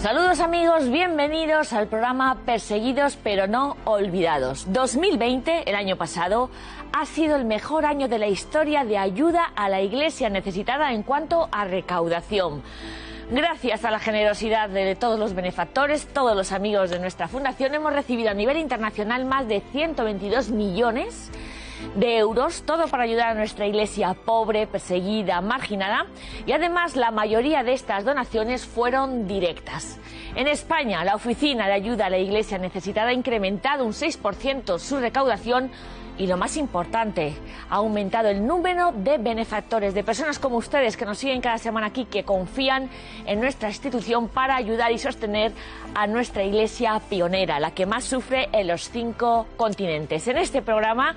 Saludos amigos, bienvenidos al programa Perseguidos pero no olvidados. 2020, el año pasado, ha sido el mejor año de la historia de ayuda a la Iglesia necesitada en cuanto a recaudación. Gracias a la generosidad de todos los benefactores, todos los amigos de nuestra fundación, hemos recibido a nivel internacional más de 122 millones de euros, todo para ayudar a nuestra iglesia pobre, perseguida, marginada, y además la mayoría de estas donaciones fueron directas. En España, la Oficina de Ayuda a la Iglesia Necesitada ha incrementado un 6% su recaudación y, lo más importante, ha aumentado el número de benefactores, de personas como ustedes que nos siguen cada semana aquí, que confían en nuestra institución para ayudar y sostener a nuestra iglesia pionera, la que más sufre en los 5 continentes. En este programa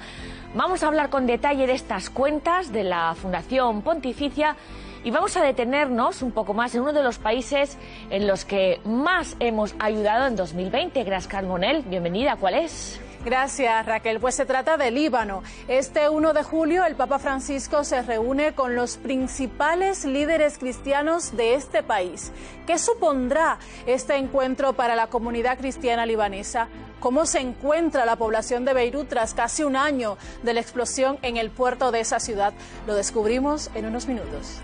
vamos a hablar con detalle de estas cuentas de la Fundación Pontificia y vamos a detenernos un poco más en uno de los países en los que más hemos ayudado en 2020. Gracias, Carmonel. Bienvenida. ¿Cuál es? Gracias, Raquel. Pues se trata de Líbano. Este 1 de julio el Papa Francisco se reúne con los principales líderes cristianos de este país. ¿Qué supondrá este encuentro para la comunidad cristiana libanesa? ¿Cómo se encuentra la población de Beirut tras casi un año de la explosión en el puerto de esa ciudad? Lo descubrimos en unos minutos.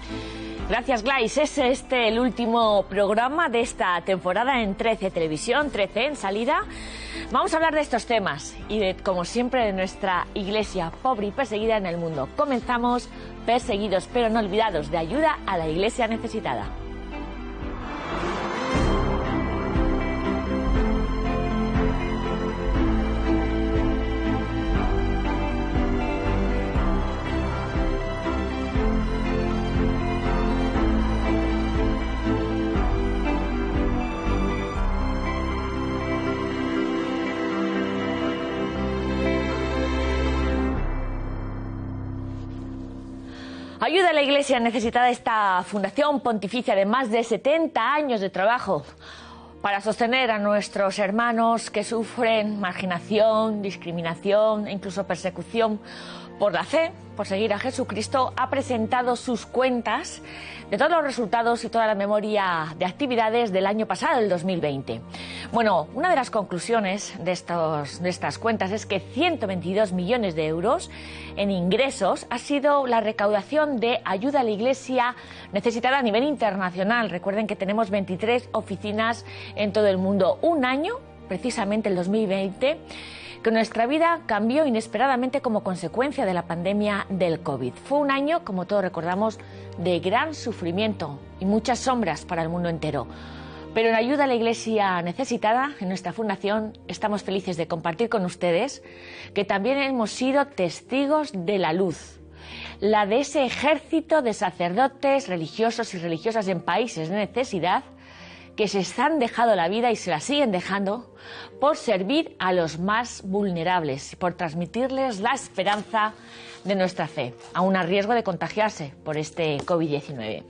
Gracias, Glais. Es el último programa de esta temporada en 13 Televisión, 13 en salida. Vamos a hablar de estos temas y, como siempre, de nuestra iglesia pobre y perseguida en el mundo. Comenzamos Perseguidos pero no olvidados, de ayuda a la iglesia necesitada. Ayuda a la Iglesia necesitada, esta Fundación Pontificia de más de 70 años de trabajo para sostener a nuestros hermanos que sufren marginación, discriminación e incluso persecución por la fe, por seguir a Jesucristo, ha presentado sus cuentas de todos los resultados y toda la memoria de actividades del año pasado, el 2020. Bueno, una de las conclusiones de estas cuentas es que 122 millones de euros en ingresos ha sido la recaudación de ayuda a la Iglesia necesitada a nivel internacional. Recuerden que tenemos 23 oficinas en todo el mundo. Un año, precisamente el 2020, que nuestra vida cambió inesperadamente como consecuencia de la pandemia del COVID. Fue un año, como todos recordamos, de gran sufrimiento y muchas sombras para el mundo entero. Pero en ayuda a la Iglesia necesitada, en nuestra fundación, estamos felices de compartir con ustedes que también hemos sido testigos de la luz, la de ese ejército de sacerdotes, religiosos y religiosas en países de necesidad que se han dejado la vida y se la siguen dejando por servir a los más vulnerables y por transmitirles la esperanza de nuestra fe, aún a riesgo de contagiarse por este COVID-19.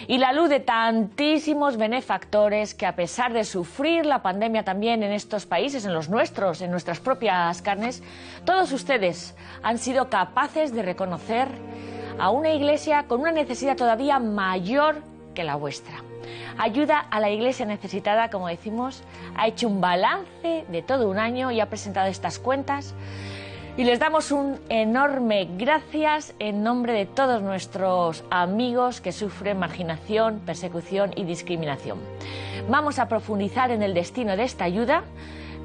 Y la luz de tantísimos benefactores que, a pesar de sufrir la pandemia también en estos países, en los nuestros, en nuestras propias carnes, todos ustedes han sido capaces de reconocer a una iglesia con una necesidad todavía mayor que la vuestra. Ayuda a la Iglesia necesitada, como decimos, ha hecho un balance de todo un año y ha presentado estas cuentas. Y les damos un enorme gracias en nombre de todos nuestros amigos que sufren marginación, persecución y discriminación. Vamos a profundizar en el destino de esta ayuda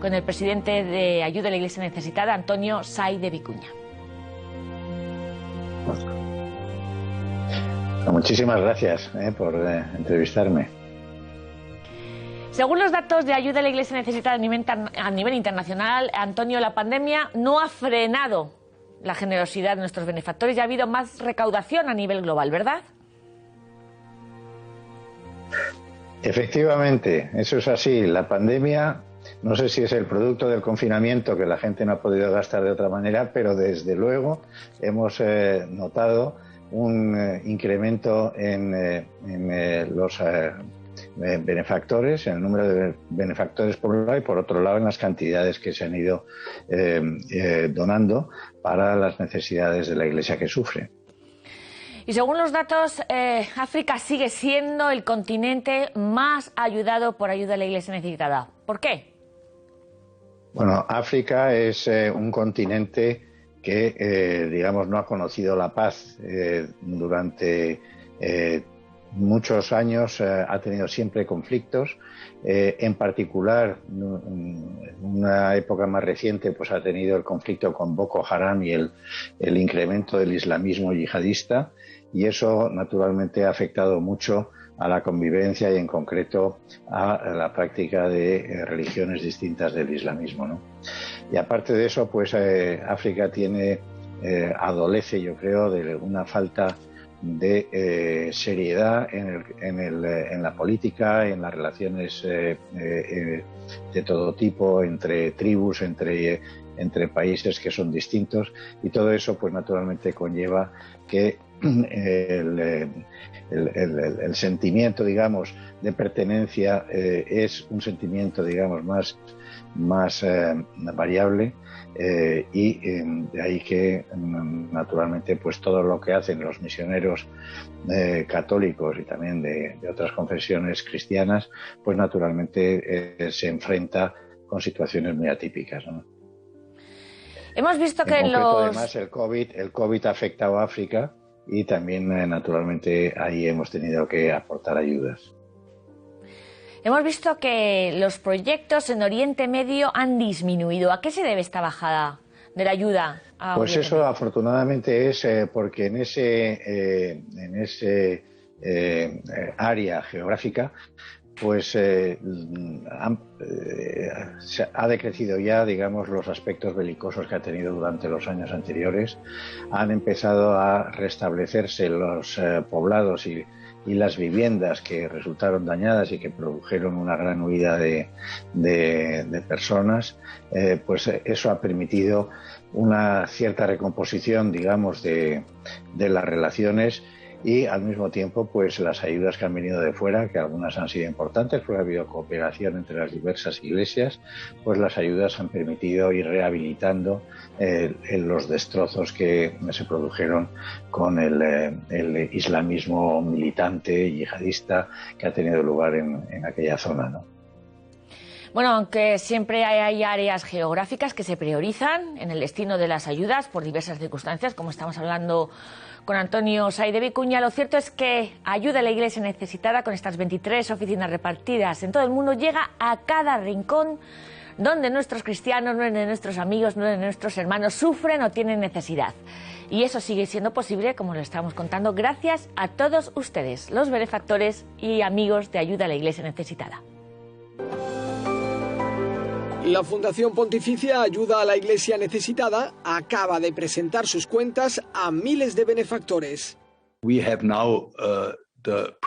con el presidente de Ayuda a la Iglesia Necesitada, Antonio Saiz de Vicuña. Muchísimas gracias por entrevistarme. Según los datos de Ayuda a la Iglesia Necesitada a nivel internacional, Antonio, la pandemia no ha frenado la generosidad de nuestros benefactores y ha habido más recaudación a nivel global, ¿verdad? Efectivamente, eso es así. La pandemia, no sé si es el producto del confinamiento, que la gente no ha podido gastar de otra manera, pero desde luego hemos notado un incremento en los benefactores, en el número de benefactores por un lado, y por otro lado en las cantidades que se han ido donando para las necesidades de la Iglesia que sufre. Y según los datos, África sigue siendo el continente más ayudado por ayuda a la Iglesia necesitada. ¿Por qué? Bueno, África es un continente que, digamos, no ha conocido la paz durante muchos años, ha tenido siempre conflictos. En particular, en una época más reciente, pues ha tenido el conflicto con Boko Haram y el incremento del islamismo yihadista, y eso naturalmente ha afectado mucho a la convivencia y en concreto a la práctica de religiones distintas del islamismo, ¿no? Y aparte de eso, pues África adolece, yo creo, de una falta de seriedad en la política, en las relaciones de todo tipo, entre tribus, entre países que son distintos, y todo eso pues naturalmente conlleva que el sentimiento, digamos, de pertenencia es un sentimiento, digamos, más variable, y de ahí que naturalmente pues todo lo que hacen los misioneros católicos y también de otras confesiones cristianas, pues naturalmente se enfrenta con situaciones muy atípicas, ¿no? Hemos visto que además el COVID ha afectado a África y también naturalmente ahí hemos tenido que aportar ayudas. Hemos visto que los proyectos en Oriente Medio han disminuido. ¿A qué se debe esta bajada de la ayuda a Pues Oriente eso Medio? afortunadamente es porque en ese área geográfica pues ha decrecido ya, digamos, los aspectos belicosos que ha tenido durante los años anteriores. Han empezado a restablecerse los poblados y las viviendas que resultaron dañadas y que produjeron una gran huida de personas. Pues eso ha permitido una cierta recomposición, digamos, de las relaciones, y al mismo tiempo pues las ayudas que han venido de fuera, que algunas han sido importantes porque ha habido cooperación entre las diversas iglesias, pues las ayudas han permitido ir rehabilitando los destrozos que se produjeron con el islamismo militante yihadista que ha tenido lugar en aquella zona, ¿no? Bueno, aunque siempre hay áreas geográficas que se priorizan en el destino de las ayudas por diversas circunstancias, como estamos hablando con Antonio Saiz de Vicuña, lo cierto es que ayuda a la Iglesia necesitada, con estas 23 oficinas repartidas en todo el mundo, llega a cada rincón donde nuestros cristianos, donde nuestros amigos, donde nuestros hermanos sufren o tienen necesidad. Y eso sigue siendo posible, como lo estamos contando, gracias a todos ustedes, los benefactores y amigos de ayuda a la Iglesia necesitada. La Fundación Pontificia Ayuda a la Iglesia Necesitada acaba de presentar sus cuentas a miles de benefactores.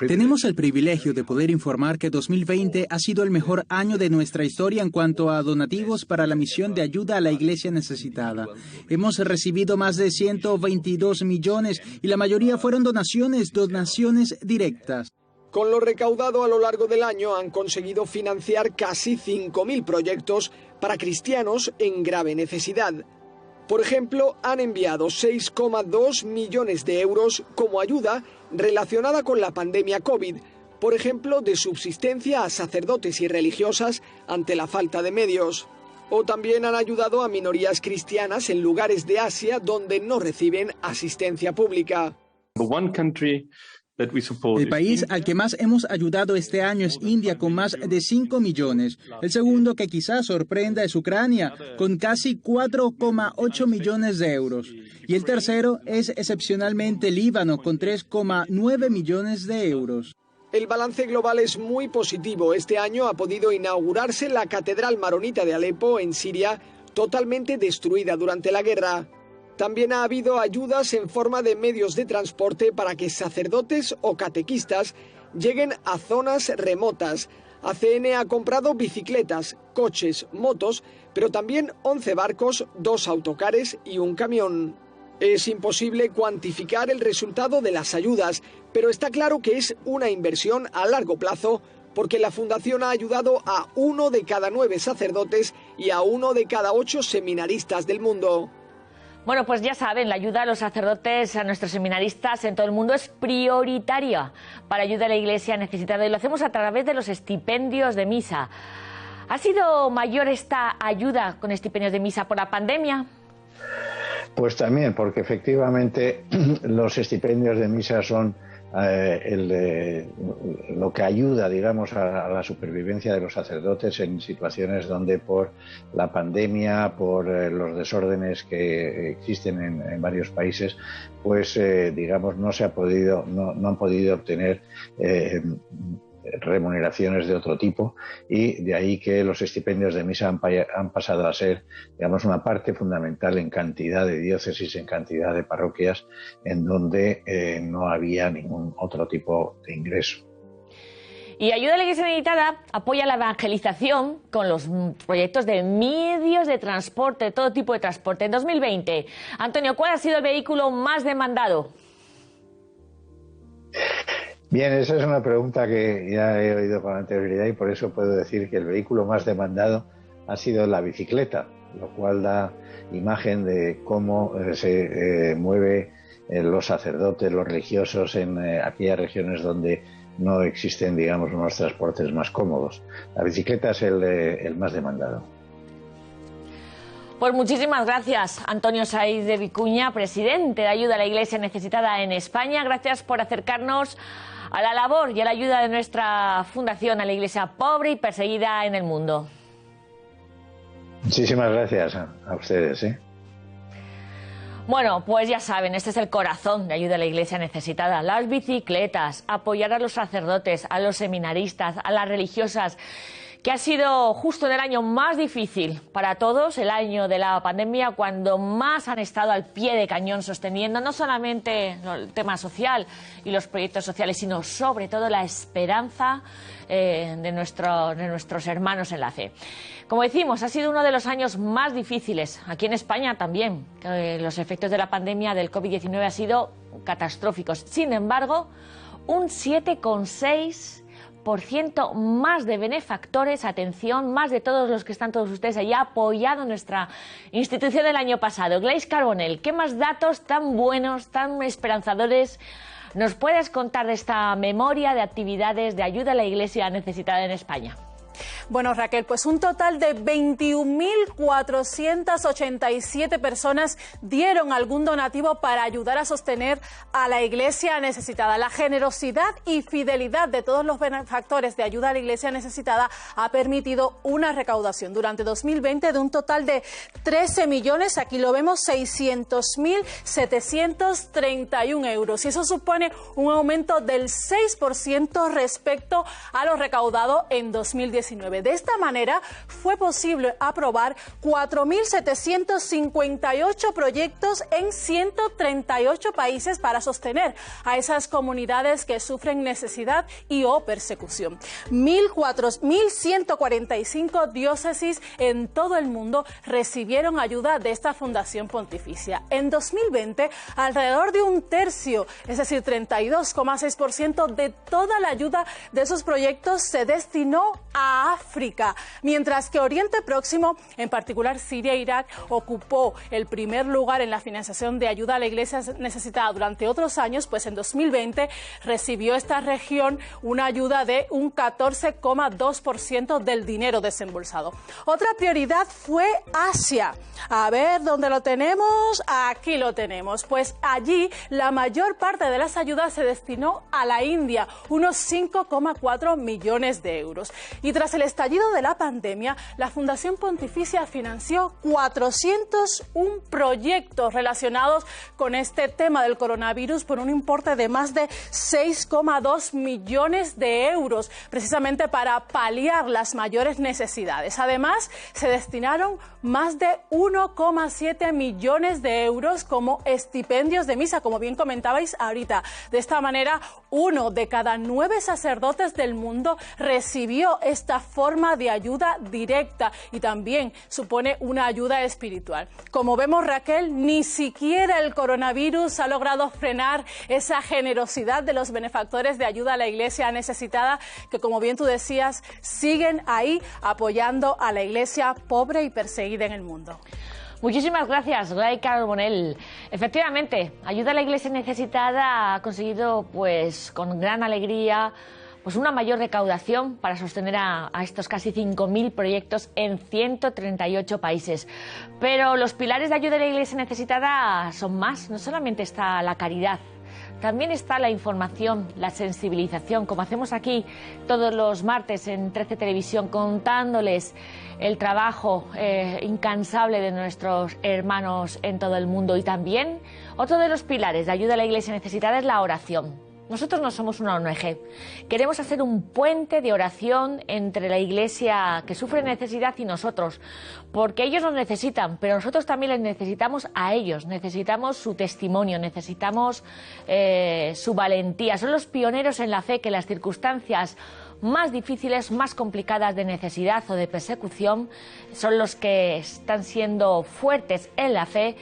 Tenemos el privilegio de poder informar que 2020 ha sido el mejor año de nuestra historia en cuanto a donativos para la misión de ayuda a la Iglesia necesitada. Hemos recibido más de 122 millones y la mayoría fueron donaciones directas. Con lo recaudado a lo largo del año han conseguido financiar casi 5.000 proyectos para cristianos en grave necesidad. Por ejemplo, han enviado 6,2 millones de euros como ayuda relacionada con la pandemia COVID, por ejemplo, de subsistencia a sacerdotes y religiosas ante la falta de medios. O también han ayudado a minorías cristianas en lugares de Asia donde no reciben asistencia pública. El país al que más hemos ayudado este año es India, con más de 5 millones. El segundo, que quizás sorprenda, es Ucrania, con casi 4,8 millones de euros. Y el tercero es excepcionalmente Líbano, con 3,9 millones de euros. El balance global es muy positivo. Este año ha podido inaugurarse la Catedral Maronita de Alepo, en Siria, totalmente destruida durante la guerra. También ha habido ayudas en forma de medios de transporte para que sacerdotes o catequistas lleguen a zonas remotas. ACN ha comprado bicicletas, coches, motos, pero también 11 barcos, 2 autocares y un camión. Es imposible cuantificar el resultado de las ayudas, pero está claro que es una inversión a largo plazo, porque la Fundación ha ayudado a 1 de cada 9 sacerdotes y a 1 de cada 8 seminaristas del mundo. Bueno, pues ya saben, la ayuda a los sacerdotes, a nuestros seminaristas en todo el mundo es prioritaria para ayudar a la Iglesia necesitada y lo hacemos a través de los estipendios de misa. ¿Ha sido mayor esta ayuda con estipendios de misa por la pandemia? Pues también, porque efectivamente los estipendios de misa son lo que ayuda, digamos, a la supervivencia de los sacerdotes en situaciones donde por la pandemia, por los desórdenes que existen en varios países, pues digamos no han podido obtener remuneraciones de otro tipo, y de ahí que los estipendios de misa han pasado a ser, digamos, una parte fundamental en cantidad de diócesis, en cantidad de parroquias en donde no había ningún otro tipo de ingreso. Y Ayuda a la Iglesia Necesitada apoya la evangelización con los proyectos de medios de transporte, de todo tipo de transporte. En 2020, Antonio, ¿cuál ha sido el vehículo más demandado? Bien, esa es una pregunta que ya he oído con anterioridad y por eso puedo decir que el vehículo más demandado ha sido la bicicleta, lo cual da imagen de cómo se mueve los sacerdotes, los religiosos en aquellas regiones donde no existen, digamos, unos transportes más cómodos. La bicicleta es el más demandado. Pues muchísimas gracias, Antonio Saiz de Vicuña, presidente de Ayuda a la Iglesia Necesitada en España. Gracias por acercarnos a la labor y a la ayuda de nuestra fundación a la Iglesia pobre y perseguida en el mundo. Muchísimas gracias a ustedes. Bueno, pues ya saben, este es el corazón de Ayuda a la Iglesia Necesitada. Las bicicletas, apoyar a los sacerdotes, a los seminaristas, a las religiosas, que ha sido justo en el año más difícil para todos, el año de la pandemia, cuando más han estado al pie de cañón sosteniendo no solamente el tema social y los proyectos sociales, sino sobre todo la esperanza de nuestros hermanos en la fe. Como decimos, ha sido uno de los años más difíciles, aquí en España también. Los efectos de la pandemia del COVID-19 han sido catastróficos. Sin embargo, un 7,6% más de benefactores, atención, más de todos los que están todos ustedes allá apoyado nuestra institución el año pasado. Gladys Carbonell, ¿qué más datos tan buenos, tan esperanzadores nos puedes contar de esta memoria de actividades de ayuda a la Iglesia necesitada en España? Bueno, Raquel, pues un total de 21.487 personas dieron algún donativo para ayudar a sostener a la Iglesia necesitada. La generosidad y fidelidad de todos los benefactores de ayuda a la Iglesia necesitada ha permitido una recaudación durante 2020 de un total de 13 millones, aquí lo vemos, 600.731 euros. Y eso supone un aumento del 6% respecto a lo recaudado en 2019. De esta manera fue posible aprobar 4.758 proyectos en 138 países para sostener a esas comunidades que sufren necesidad y o persecución. 1.145 diócesis en todo el mundo recibieron ayuda de esta Fundación Pontificia. En 2020, alrededor de un tercio, es decir, 32,6% de toda la ayuda de esos proyectos se destinó a África, mientras que Oriente Próximo, en particular Siria e Irak, ocupó el primer lugar en la financiación de ayuda a la Iglesia necesitada durante otros años, pues en 2020 recibió esta región una ayuda de un 14,2% del dinero desembolsado. Otra prioridad fue Asia. A ver, ¿dónde lo tenemos? Aquí lo tenemos. Pues allí la mayor parte de las ayudas se destinó a la India, unos 5,4 millones de euros. Y tras el estallido de la pandemia, la Fundación Pontificia financió 401 proyectos relacionados con este tema del coronavirus por un importe de más de 6,2 millones de euros, precisamente para paliar las mayores necesidades. Además, se destinaron más de 1,7 millones de euros como estipendios de misa, como bien comentabais ahorita. De esta manera, 1 de cada 9 sacerdotes del mundo recibió esta forma de ayuda directa y también supone una ayuda espiritual. Como vemos, Raquel, ni siquiera el coronavirus ha logrado frenar esa generosidad de los benefactores de ayuda a la Iglesia necesitada, que, como bien tú decías, siguen ahí apoyando a la Iglesia pobre y perseguida en el mundo. Muchísimas gracias, Glay Carbonell. Efectivamente, Ayuda a la Iglesia Necesitada ha conseguido, pues, con gran alegría, pues una mayor recaudación para sostener a estos casi 5.000 proyectos en 138 países. Pero los pilares de Ayuda a la Iglesia Necesitada son más. No solamente está la caridad, también está la información, la sensibilización, como hacemos aquí todos los martes en 13 Televisión, contándoles el trabajo incansable de nuestros hermanos en todo el mundo. Y también otro de los pilares de Ayuda a la Iglesia Necesitada es la oración. Nosotros no somos una ONG. Queremos hacer un puente de oración entre la Iglesia que sufre necesidad y nosotros, porque ellos nos necesitan, pero nosotros también les necesitamos a ellos. Necesitamos su testimonio, necesitamos su valentía. Son los pioneros en la fe que en las circunstancias más difíciles, más complicadas de necesidad o de persecución, son los que están siendo fuertes en la fe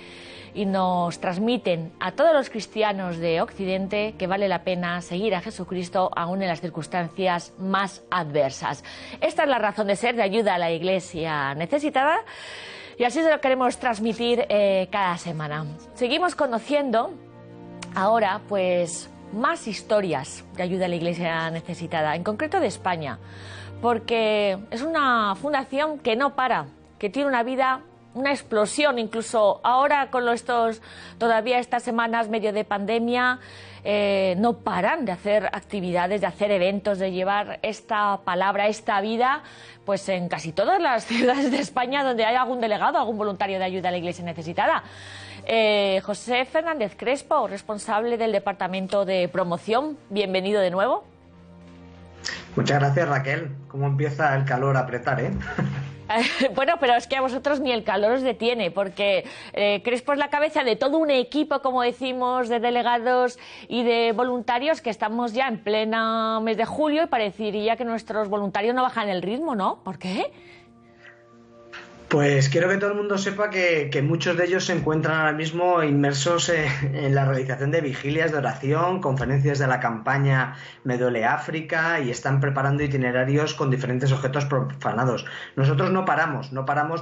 y nos transmiten a todos los cristianos de Occidente que vale la pena seguir a Jesucristo aún en las circunstancias más adversas. Esta es la razón de ser de Ayuda a la Iglesia Necesitada y así se lo queremos transmitir cada semana. Seguimos conociendo ahora pues más historias de Ayuda a la Iglesia Necesitada, en concreto de España, porque es una fundación que no para, que tiene una vida, una explosión, incluso ahora con todavía estas semanas medio de pandemia, no paran de hacer actividades, de hacer eventos, de llevar esta palabra, esta vida, pues en casi todas las ciudades de España donde hay algún delegado, algún voluntario de Ayuda a la Iglesia Necesitada. José Fernández Crespo, responsable del Departamento de Promoción, bienvenido de nuevo. Muchas gracias, Raquel. ¿Cómo empieza el calor a apretar, Bueno, pero es que a vosotros ni el calor os detiene, porque Crespo es la cabeza de todo un equipo, como decimos, de delegados y de voluntarios que estamos ya en pleno mes de julio y parecería que nuestros voluntarios no bajan el ritmo, ¿no? ¿Por qué? Pues quiero que todo el mundo sepa que muchos de ellos se encuentran ahora mismo inmersos en la realización de vigilias de oración, conferencias de la campaña Me duele África y están preparando itinerarios con diferentes objetos profanados. Nosotros no paramos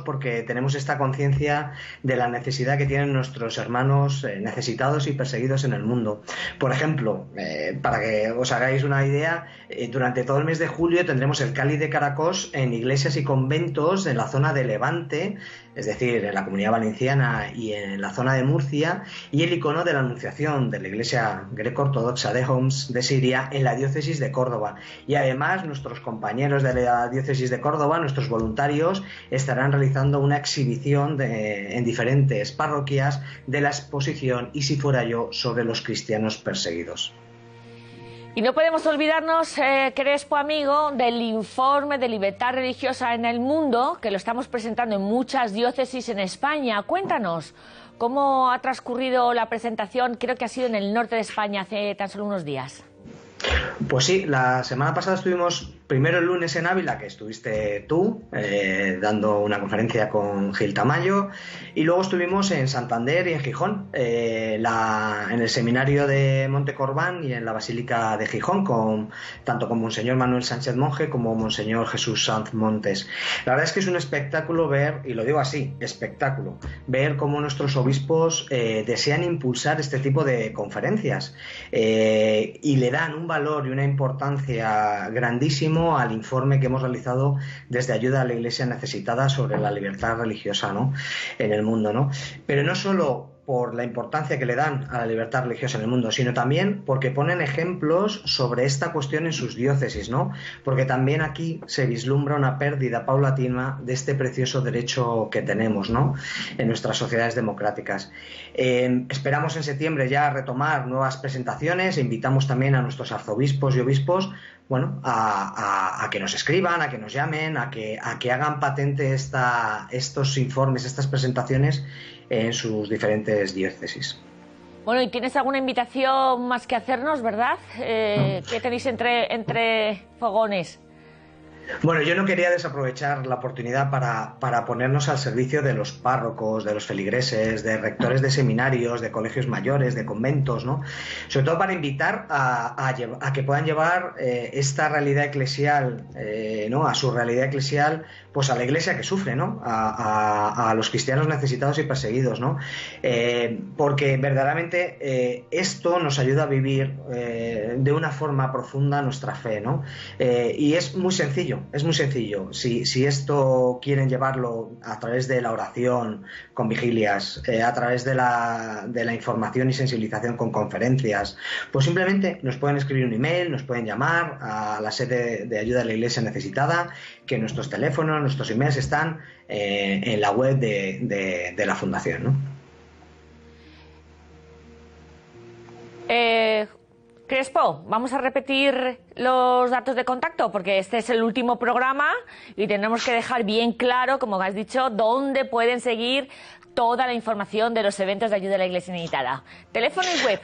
porque tenemos esta conciencia de la necesidad que tienen nuestros hermanos necesitados y perseguidos en el mundo. Por ejemplo, para que os hagáis una idea, durante todo el mes de julio tendremos el Cáliz de Caracos en iglesias y conventos en la zona de Levante, es decir, en la Comunidad Valenciana y en la zona de Murcia, y el icono de la Anunciación de la Iglesia Greco-Ortodoxa de Homs de Siria en la diócesis de Córdoba. Y además nuestros compañeros de la diócesis de Córdoba, nuestros voluntarios, estarán realizando una exhibición en diferentes parroquias de la exposición Y si fuera yo, sobre los cristianos perseguidos. Y no podemos olvidarnos, Crespo amigo, del informe de libertad religiosa en el mundo, que lo estamos presentando en muchas diócesis en España. Cuéntanos, ¿cómo ha transcurrido la presentación? Creo que ha sido en el norte de España hace tan solo unos días. Pues sí, la semana pasada estuvimos primero el lunes en Ávila, que estuviste tú, dando una conferencia con Gil Tamayo, y luego estuvimos en Santander y en Gijón, en el seminario de Montecorbán y en la Basílica de Gijón, tanto con Monseñor Manuel Sánchez Monje como Monseñor Jesús Sanz Montes. La verdad es que es un espectáculo ver, y lo digo así, espectáculo, ver cómo nuestros obispos desean impulsar este tipo de conferencias y le dan un valor y una importancia grandísimo al informe que hemos realizado desde Ayuda a la Iglesia Necesitada sobre la libertad religiosa, ¿no?, en el mundo, ¿no? Pero no solo por la importancia que le dan a la libertad religiosa en el mundo, sino también porque ponen ejemplos sobre esta cuestión en sus diócesis, ¿no? Porque también aquí se vislumbra una pérdida paulatina de este precioso derecho que tenemos, ¿no?, en nuestras sociedades democráticas. Esperamos en septiembre ya retomar nuevas presentaciones e invitamos también a nuestros arzobispos y obispos, bueno, a que nos escriban, a que nos llamen, a que hagan patente estos informes, estas presentaciones en sus diferentes diócesis. Bueno, y tienes alguna invitación más que hacernos, ¿verdad? ¿Qué tenéis entre fogones? Bueno, yo no quería desaprovechar la oportunidad para ponernos al servicio de los párrocos, de los feligreses, de rectores de seminarios, de colegios mayores, de conventos, ¿no? Sobre todo para invitar a que puedan llevar esta realidad eclesial, ¿no? A su realidad eclesial, pues a la Iglesia que sufre, ¿no? A los cristianos necesitados y perseguidos, ¿no? Porque verdaderamente esto nos ayuda a vivir de una forma profunda nuestra fe, ¿no? Y es muy sencillo. Es muy sencillo. Si esto quieren llevarlo a través de la oración, con vigilias, a través de la información y sensibilización con conferencias, pues simplemente nos pueden escribir un email, nos pueden llamar a la sede de ayuda a la Iglesia necesitada, que nuestros teléfonos, nuestros emails están en la web de la Fundación, ¿no? Crespo, vamos a repetir los datos de contacto porque este es el último programa y tenemos que dejar bien claro, como has dicho, dónde pueden seguir toda la información de los eventos de ayuda a la Iglesia necesitada. Teléfono y web.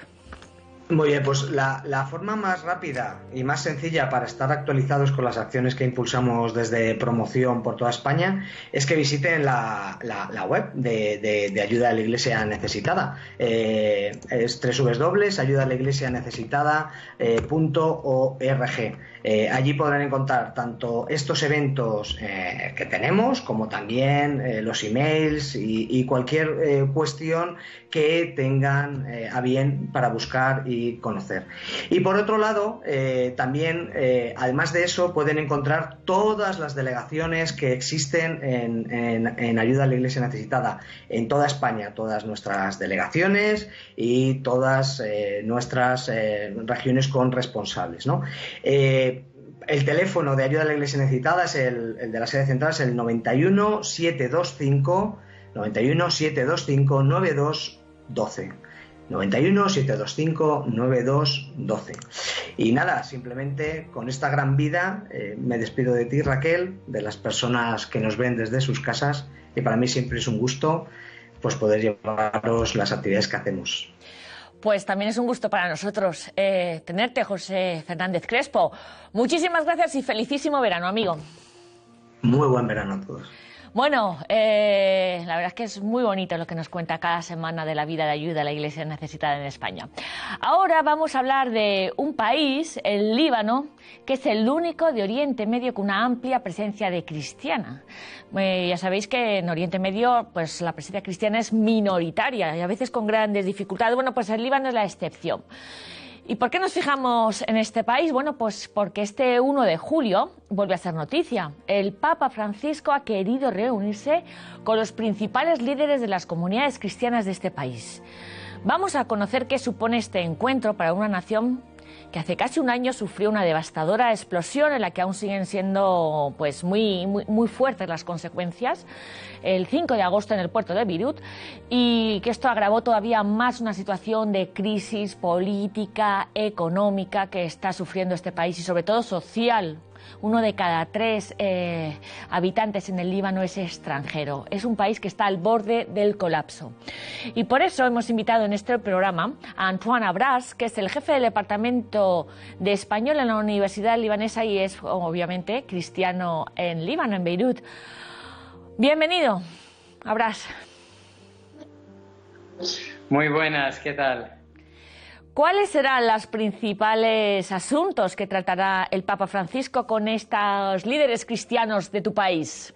Muy bien, pues la forma más rápida y más sencilla para estar actualizados con las acciones que impulsamos desde promoción por toda España es que visiten la web de Ayuda a la Iglesia Necesitada. Es www.ayudalaiglesianecesitada.org. Allí podrán encontrar tanto estos eventos que tenemos como también los emails y cualquier cuestión que tengan a bien para buscar y conocer. Y por otro lado, también, además de eso, pueden encontrar todas las delegaciones que existen en Ayuda a la Iglesia Necesitada en toda España, todas nuestras delegaciones y todas nuestras regiones con responsables, ¿no? El teléfono de Ayuda a la Iglesia Necesitada es el de la sede central, es el 91 725 9212. 91 725 9212. Y nada, simplemente con esta gran vida me despido de ti, Raquel, de las personas que nos ven desde sus casas, y para mí siempre es un gusto pues poder llevaros las actividades que hacemos. Pues también es un gusto para nosotros tenerte, José Fernández Crespo. Muchísimas gracias y felicísimo verano, amigo. Muy buen verano a todos. Bueno, la verdad es que es muy bonito lo que nos cuenta cada semana de la vida de ayuda a la Iglesia necesitada en España. Ahora vamos a hablar de un país, el Líbano, que es el único de Oriente Medio con una amplia presencia de cristiana. Ya sabéis que en Oriente Medio pues la presencia cristiana es minoritaria y a veces con grandes dificultades. Bueno, pues el Líbano es la excepción. ¿Y por qué nos fijamos en este país? Bueno, pues porque este 1 de julio vuelve a ser noticia. El Papa Francisco ha querido reunirse con los principales líderes de las comunidades cristianas de este país. Vamos a conocer qué supone este encuentro para una nación que hace casi un año sufrió una devastadora explosión en la que aún siguen siendo pues muy fuertes las consecuencias, el 5 de agosto en el puerto de Beirut, y que esto agravó todavía más una situación de crisis política, económica que está sufriendo este país y sobre todo social. 1 de cada 3 habitantes en el Líbano es extranjero. Es un país que está al borde del colapso. Y por eso hemos invitado en este programa a Antoine Abras, que es el jefe del Departamento de Español en la Universidad Libanesa y es, obviamente, cristiano en Líbano, en Beirut. Bienvenido, Abras. Muy buenas, ¿qué tal? ¿Cuáles serán los principales asuntos que tratará el Papa Francisco con estos líderes cristianos de tu país?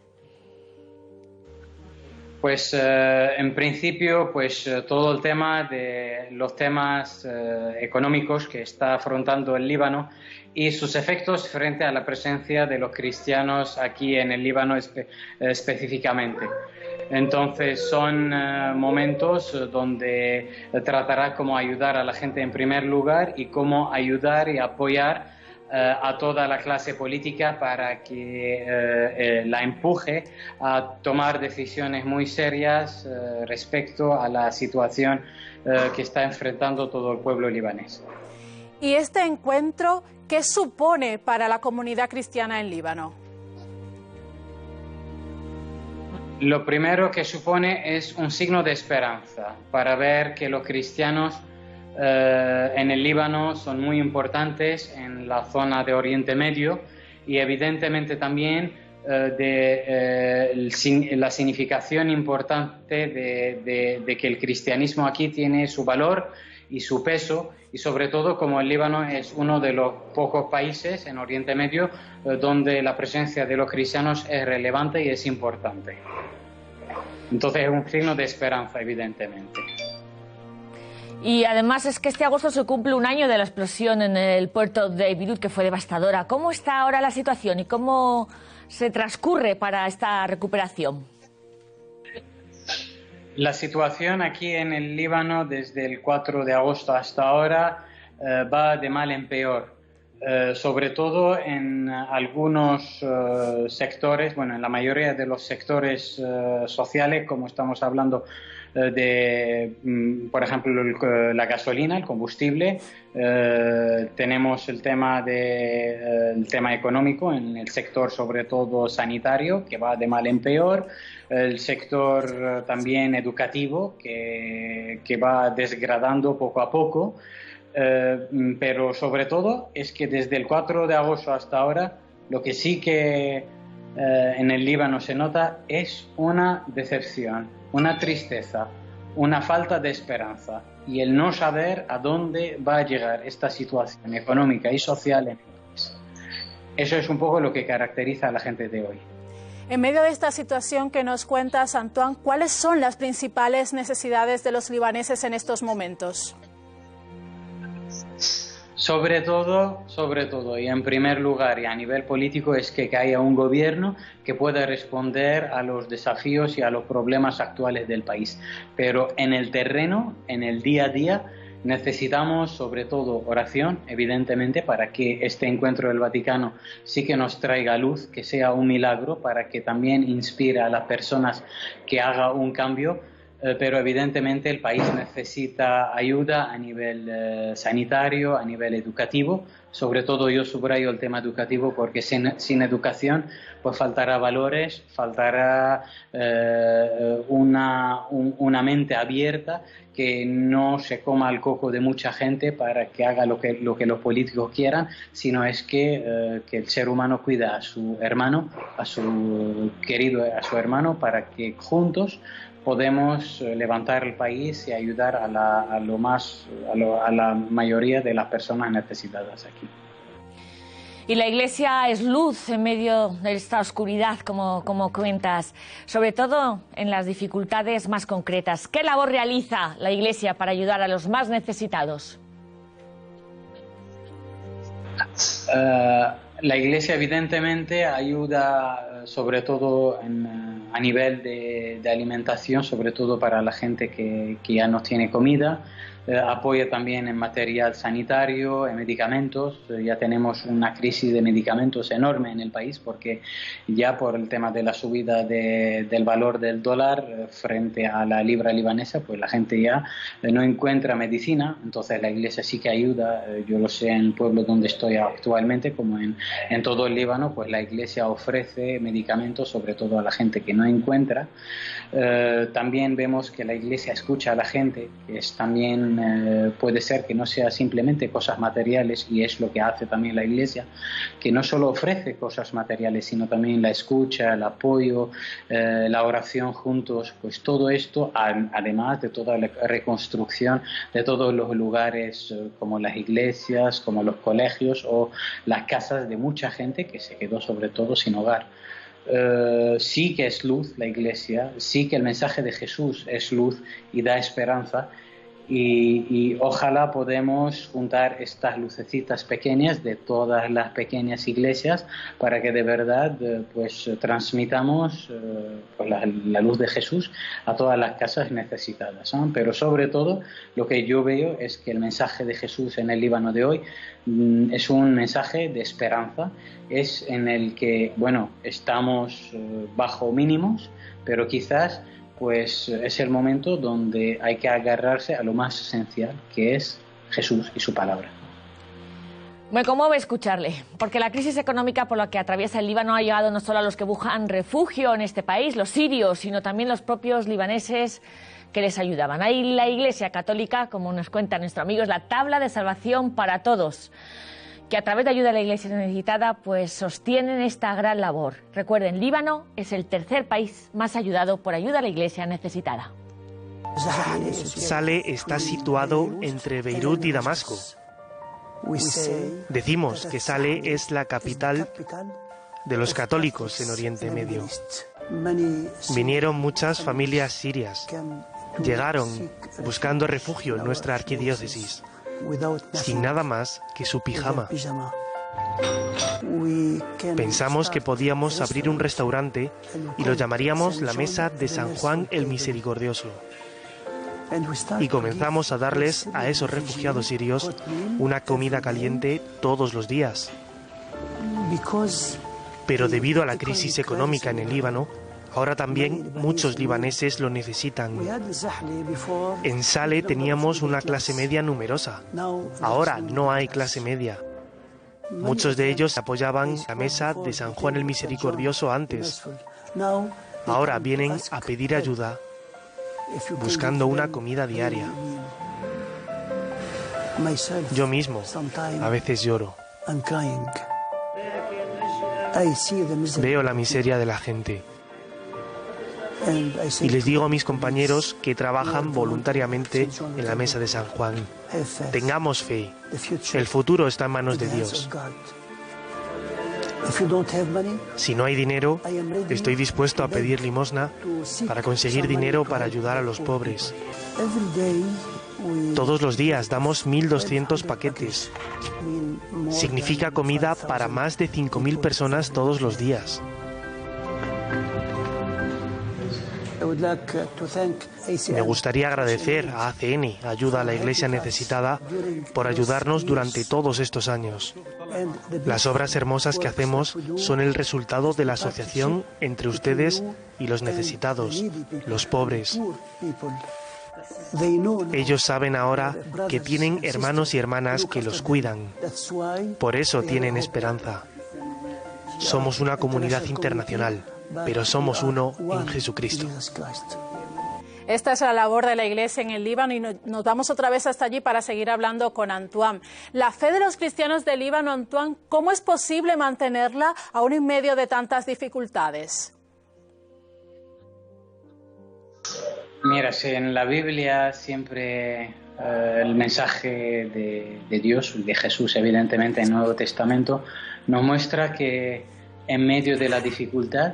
Pues en principio, pues todo el tema de los temas económicos que está afrontando el Líbano y sus efectos frente a la presencia de los cristianos aquí en el Líbano específicamente. Entonces son momentos donde tratará cómo ayudar a la gente en primer lugar y cómo ayudar y apoyar a toda la clase política para que la empuje a tomar decisiones muy serias respecto a la situación que está enfrentando todo el pueblo libanés. ¿Y este encuentro qué supone para la comunidad cristiana en Líbano? Lo primero que supone es un signo de esperanza para ver que los cristianos en el Líbano son muy importantes en la zona de Oriente Medio y evidentemente también la significación importante de que el cristianismo aquí tiene su valor y su peso, y sobre todo como el Líbano es uno de los pocos países en Oriente Medio donde la presencia de los cristianos es relevante y es importante. Entonces es un signo de esperanza, evidentemente. Y además es que este agosto se cumple un año de la explosión en el puerto de Beirut, que fue devastadora. ¿Cómo está ahora la situación y cómo se transcurre para esta recuperación? La situación aquí en el Líbano desde el 4 de agosto hasta ahora va de mal en peor. Sobre todo en algunos sectores, bueno, en la mayoría de los sectores sociales, como estamos hablando de, por ejemplo, la gasolina, el combustible. Tenemos el tema económico en el sector, sobre todo sanitario, que va de mal en peor. El sector también educativo, que va desgradando poco a poco. Pero sobre todo es que desde el 4 de agosto hasta ahora lo que sí que en el Líbano se nota es una decepción, una tristeza, una falta de esperanza y el no saber a dónde va a llegar esta situación económica y social en el país. Eso es un poco lo que caracteriza a la gente de hoy. En medio de esta situación que nos cuentas, Antoine, ¿cuáles son las principales necesidades de los libaneses en estos momentos? Sobre todo, y en primer lugar y a nivel político, es que haya un gobierno que pueda responder a los desafíos y a los problemas actuales del país. Pero en el terreno, en el día a día, necesitamos sobre todo oración, evidentemente, para que este encuentro del Vaticano sí que nos traiga luz, que sea un milagro, para que también inspire a las personas que haga un cambio. Pero evidentemente el país necesita ayuda a nivel sanitario, a nivel educativo. Sobre todo yo subrayo el tema educativo porque sin educación pues faltará valores, faltará una mente abierta, que no se coma el coco de mucha gente para que haga lo que los políticos quieran, sino es que el ser humano cuida a su hermano, a su hermano, para que juntos podemos levantar el país y ayudar a la mayoría de las personas necesitadas aquí. Y la Iglesia es luz en medio de esta oscuridad, como cuentas, sobre todo en las dificultades más concretas. ¿Qué labor realiza la Iglesia para ayudar a los más necesitados? La Iglesia evidentemente ayuda sobre todo a nivel de alimentación, sobre todo para la gente que ya no tiene comida. Apoya también en material sanitario, en medicamentos. Ya tenemos una crisis de medicamentos enorme en el país porque ya por el tema de la subida del valor del dólar frente a la libra libanesa, pues la gente ya no encuentra medicina. Entonces la Iglesia sí que ayuda. Yo lo sé en el pueblo donde estoy actualmente, como en todo el Líbano, pues la Iglesia ofrece medicamentos sobre todo a la gente que no encuentra. También vemos que la Iglesia escucha a la gente, que es también puede ser que no sea simplemente cosas materiales, y es lo que hace también la Iglesia, que no solo ofrece cosas materiales, sino también la escucha, el apoyo, la oración juntos. Pues todo esto, además de toda la reconstrucción de todos los lugares, como las iglesias, como los colegios o las casas de mucha gente que se quedó sobre todo sin hogar. Sí que es luz la Iglesia, sí que el mensaje de Jesús es luz y da esperanza, y ojalá podemos juntar estas lucecitas pequeñas de todas las pequeñas iglesias para que de verdad pues transmitamos pues la luz de Jesús a todas las casas necesitadas, ¿no? Pero sobre todo lo que yo veo es que el mensaje de Jesús en el Líbano de hoy es un mensaje de esperanza, es en el que, bueno, estamos bajo mínimos, pero quizás pues es el momento donde hay que agarrarse a lo más esencial, que es Jesús y su palabra. Me conmueve escucharle, porque la crisis económica por la que atraviesa el Líbano ha llegado no solo a los que buscan refugio en este país, los sirios, sino también los propios libaneses que les ayudaban. Ahí la Iglesia Católica, como nos cuenta nuestro amigo, es la tabla de salvación para todos. que a través de ayuda a la Iglesia necesitada pues sostienen esta gran labor. Recuerden, Líbano es el tercer país más ayudado por ayuda a la Iglesia necesitada. Saleh está situado entre Beirut y Damasco. Decimos que Saleh es la capital de los católicos en Oriente Medio. Vinieron muchas familias sirias. Llegaron buscando refugio en nuestra arquidiócesis, sin nada más que su pijama. Pensamos que podíamos abrir un restaurante y lo llamaríamos la Mesa de San Juan el Misericordioso. Y comenzamos a darles a esos refugiados sirios una comida caliente todos los días. Pero debido a la crisis económica en el Líbano, ahora también muchos libaneses lo necesitan. En Saleh teníamos una clase media numerosa. Ahora no hay clase media. Muchos de ellos apoyaban la Mesa de San Juan el Misericordioso antes. Ahora vienen a pedir ayuda buscando una comida diaria. Yo mismo a veces lloro. Veo la miseria de la gente. Y les digo a mis compañeros que trabajan voluntariamente en la Mesa de San Juan: tengamos fe, el futuro está en manos de Dios. Si no hay dinero, estoy dispuesto a pedir limosna para conseguir dinero para ayudar a los pobres. Todos los días damos 1.200 paquetes. Significa comida para más de 5.000 personas todos los días. Me gustaría agradecer a ACN, Ayuda a la Iglesia Necesitada, por ayudarnos durante todos estos años. Las obras hermosas que hacemos son el resultado de la asociación entre ustedes y los necesitados, los pobres. Ellos saben ahora que tienen hermanos y hermanas que los cuidan. Por eso tienen esperanza. Somos una comunidad internacional, pero somos uno en Jesucristo. Esta es la labor de la Iglesia en el Líbano y nos vamos otra vez hasta allí para seguir hablando con Antoine. La fe de los cristianos del Líbano, Antoine, ¿cómo es posible mantenerla aún en medio de tantas dificultades? Mira, en la Biblia siempre el mensaje de Dios, de Jesús evidentemente en el Nuevo Testamento, nos muestra que en medio de la dificultad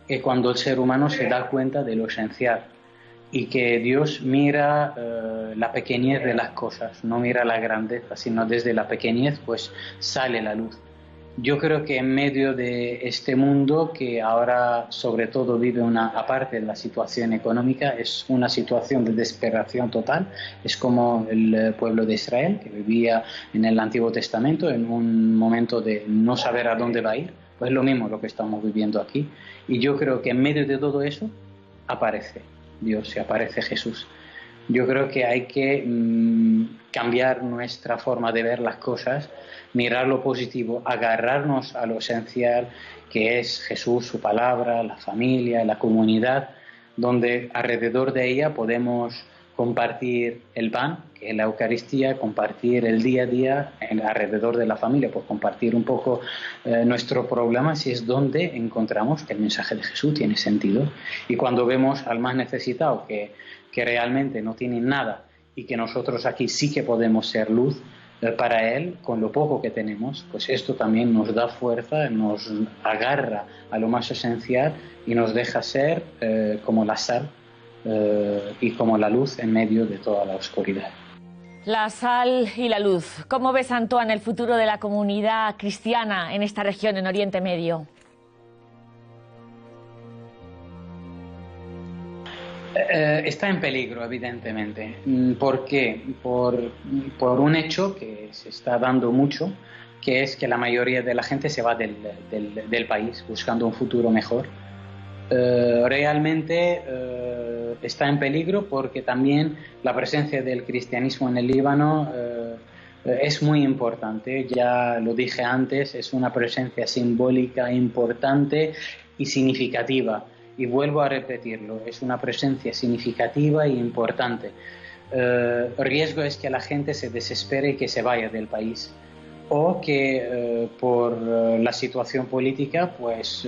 es cuando el ser humano se da cuenta de lo esencial y que Dios mira la pequeñez de las cosas, no mira la grandeza, sino desde la pequeñez pues sale la luz. Yo creo que en medio de este mundo que ahora sobre todo vive aparte de la situación económica, es una situación de desesperación total, es como el pueblo de Israel que vivía en el Antiguo Testamento en un momento de no saber a dónde va a ir, pues lo mismo lo que estamos viviendo aquí. Y yo creo que en medio de todo eso aparece Dios y aparece Jesús. Yo creo que hay que cambiar nuestra forma de ver las cosas, mirar lo positivo, agarrarnos a lo esencial que es Jesús, su palabra, la familia, la comunidad, donde alrededor de ella podemos compartir el pan, que es la Eucaristía, compartir el día a día alrededor de la familia, pues compartir un poco nuestro problema, si es donde encontramos que el mensaje de Jesús tiene sentido. Y cuando vemos al más necesitado que realmente no tiene nada y que nosotros aquí sí que podemos ser luz para él con lo poco que tenemos, pues esto también nos da fuerza, nos agarra a lo más esencial y nos deja ser como la sal y como la luz en medio de toda la oscuridad. La sal y la luz. ¿Cómo ves, Antoine, el futuro de la comunidad cristiana en esta región, en Oriente Medio? Está en peligro, evidentemente. ¿Por qué? Por un hecho que se está dando mucho, que es que la mayoría de la gente se va del país buscando un futuro mejor. Realmente está en peligro porque también la presencia del cristianismo en el Líbano es muy importante. Ya lo dije antes, es una presencia simbólica importante y significativa. Y vuelvo a repetirlo, es una presencia significativa e importante. El riesgo es que la gente se desespere y que se vaya del país, o que por la situación política pues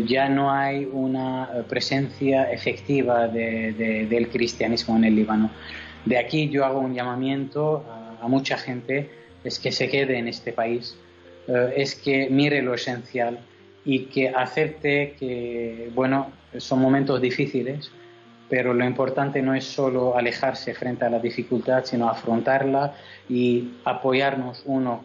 ya no hay una presencia efectiva del cristianismo en el Líbano. De aquí yo hago un llamamiento a mucha gente, es que se quede en este país, es que mire lo esencial y que acepte que, bueno, son momentos difíciles, pero lo importante no es solo alejarse frente a la dificultad, sino afrontarla y apoyarnos uno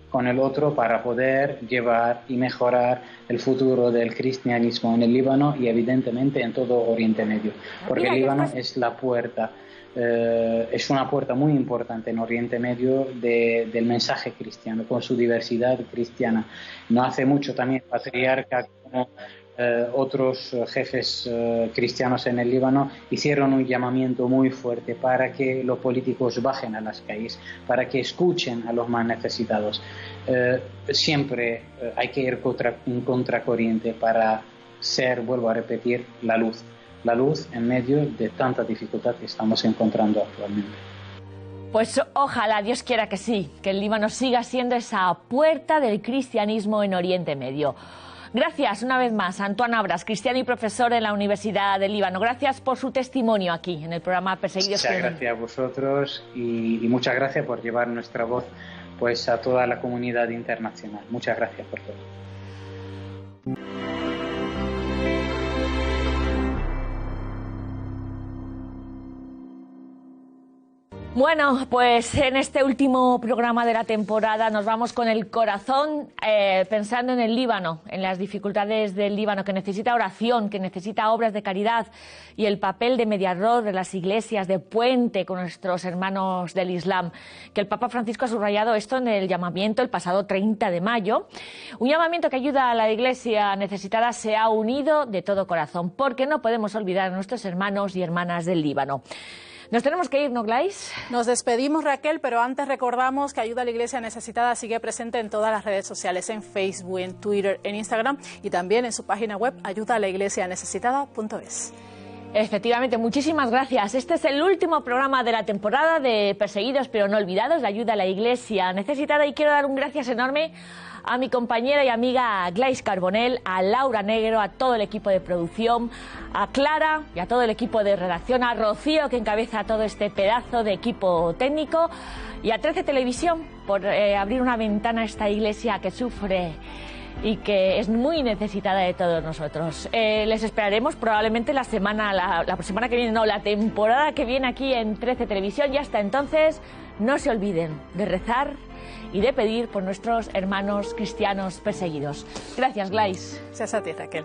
con el otro para poder llevar y mejorar el futuro del cristianismo en el Líbano y evidentemente en todo Oriente Medio, porque el Líbano es la puerta. Es una puerta muy importante en Oriente Medio del mensaje cristiano, con su diversidad cristiana. No hace mucho también patriarca como otros jefes cristianos en el Líbano hicieron un llamamiento muy fuerte para que los políticos bajen a las calles, para que escuchen a los más necesitados. Siempre hay que ir en contracorriente para ser, vuelvo a repetir, la luz en medio de tanta dificultad que estamos encontrando actualmente. Pues ojalá, Dios quiera que sí, que el Líbano siga siendo esa puerta del cristianismo en Oriente Medio. Gracias una vez más, Antoine Abras, cristiano y profesor en la Universidad del Líbano. Gracias por su testimonio aquí en el programa Perseguidos. Muchas gracias a vosotros y muchas gracias por llevar nuestra voz pues a toda la comunidad internacional. Muchas gracias por todo. Bueno, pues en este último programa de la temporada nos vamos con el corazón pensando en el Líbano, en las dificultades del Líbano, que necesita oración, que necesita obras de caridad y el papel de mediador de las iglesias, de puente con nuestros hermanos del Islam. Que el Papa Francisco ha subrayado esto en el llamamiento el pasado 30 de mayo. Un llamamiento que ayuda a la iglesia necesitada se ha unido de todo corazón, porque no podemos olvidar a nuestros hermanos y hermanas del Líbano. Nos tenemos que ir, ¿no, Glais? Nos despedimos, Raquel, pero antes recordamos que Ayuda a la Iglesia Necesitada sigue presente en todas las redes sociales, en Facebook, en Twitter, en Instagram y también en su página web ayudaalaiglesianecesitada.es. Efectivamente, muchísimas gracias. Este es el último programa de la temporada de Perseguidos pero no olvidados, de Ayuda a la Iglesia Necesitada, y quiero dar un gracias enorme a mi compañera y amiga Glais Carbonell, a Laura Negro, a todo el equipo de producción, a Clara y a todo el equipo de redacción, a Rocío, que encabeza todo este pedazo de equipo técnico, y a 13 Televisión por abrir una ventana a esta iglesia que sufre y que es muy necesitada de todos nosotros. Les esperaremos probablemente la semana que viene, no, la temporada que viene aquí en 13 Televisión, y hasta entonces no se olviden de rezar y de pedir por nuestros hermanos cristianos perseguidos. Gracias, Glais. Gracias a ti, Raquel.